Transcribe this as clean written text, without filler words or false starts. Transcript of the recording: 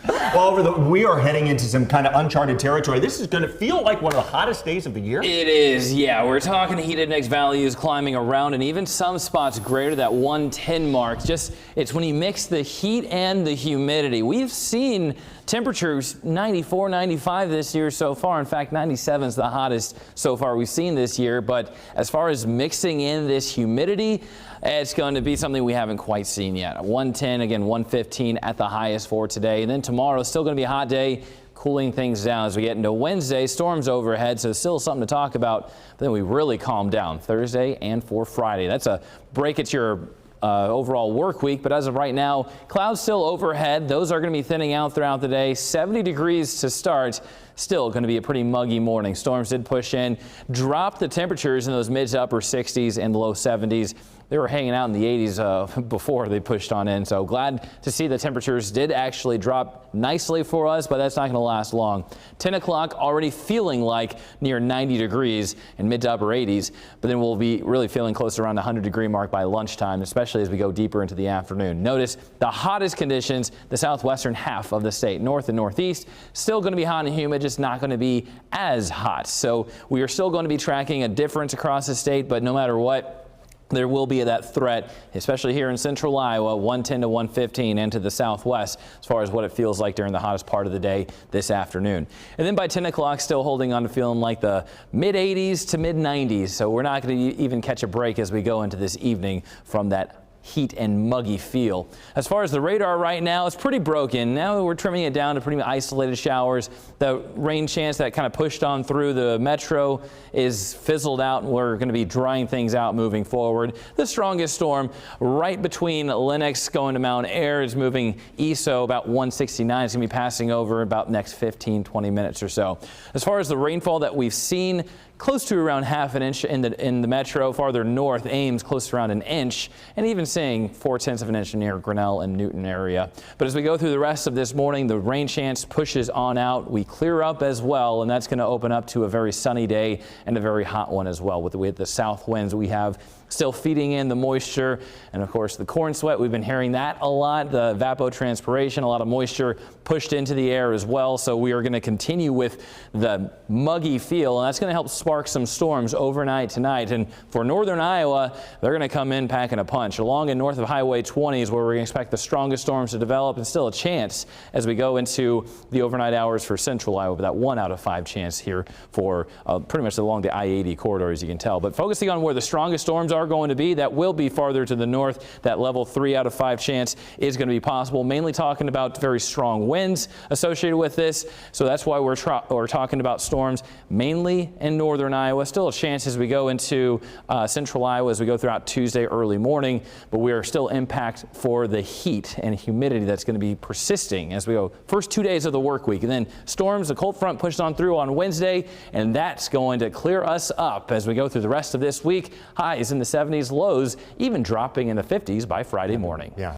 We are heading into some kind of uncharted territory. This is going to feel like one of the hottest days of the year. It is, yeah. We're talking heat index values climbing around, and even some spots greater that 110 mark. It's when you mix the heat and the humidity. We've seen temperatures 94, 95 this year so far. In fact, 97 is the hottest so far we've seen this year. But as far as mixing in this humidity, it's going to be something we haven't quite seen yet. 110, again, 115 at the highest for today. And then tomorrow is still going to be a hot day, cooling things down as we get into Wednesday. Storms overhead, so still something to talk about. But then we really calm down Thursday and for Friday. That's a break at your overall work week, but as of right now, clouds still overhead. Those are going to be thinning out throughout the day. 70 degrees to start. Still going to be a pretty muggy morning. Storms did push in, drop the temperatures in those mid to upper 60s and low 70s. They were hanging out in the 80s before they pushed on in. So glad to see the temperatures did actually drop nicely for us, but that's not going to last long. 10 o'clock already feeling like near 90 degrees and mid to upper 80s, but then we'll be really feeling close around the 100-degree mark by lunchtime, especially as we go deeper into the afternoon. Notice the hottest conditions, the southwestern half of the state, north and northeast, still going to be hot and humid, just not going to be as hot. So we are still going to be tracking a difference across the state, but no matter what, there will be that threat, especially here in central Iowa, 110 to 115 into the southwest as far as what it feels like during the hottest part of the day this afternoon. And then by 10 o'clock, still holding on to feeling like the mid 80s to mid 90s. So we're not going to even catch a break as we go into this evening from that heat and muggy feel. As far as the radar right now, it's pretty broken. Now we're trimming it down to pretty isolated showers. The rain chance that kind of pushed on through the metro is fizzled out, and we're going to be drying things out moving forward. The strongest storm right between Lenox going to Mount Ayr is moving east, so about 169 is going to be passing over about next 15-20 minutes or so. As far as the rainfall that we've seen, close to around half an inch in the metro. Farther north, Ames close to around an inch, and even seeing 0.4 of an inch near Grinnell and Newton area. But as we go through the rest of this morning, the rain chance pushes on out. We clear up as well, and that's going to open up to a very sunny day and a very hot one as well. With the south winds we have still feeding in the moisture, and of course the corn sweat, we've been hearing that a lot. The evapotranspiration, a lot of moisture pushed into the air as well. So we are going to continue with the muggy feel, and that's going to help spark some storms overnight tonight. And for northern Iowa, they're going to come in packing a punch. Along and north of Highway 20 is where we expect the strongest storms to develop, and still a chance as we go into the overnight hours for central Iowa, but that 1 out of 5 chance here for pretty much along the I-80 corridor, as you can tell. But focusing on where the strongest storms are going to be, that will be farther to the north. That level 3 out of 5 chance is going to be possible, mainly talking about very strong winds associated with this. So that's why we're talking about storms mainly in northern Iowa. Still a chance as we go into central Iowa as we go throughout Tuesday early morning, but we are still impact for the heat and humidity that's going to be persisting as we go first 2 days of the work week. And then storms, the cold front pushed on through on Wednesday, and that's going to clear us up as we go through the rest of this week. Highs in the 70s, lows even dropping in the 50s by Friday morning. Yeah.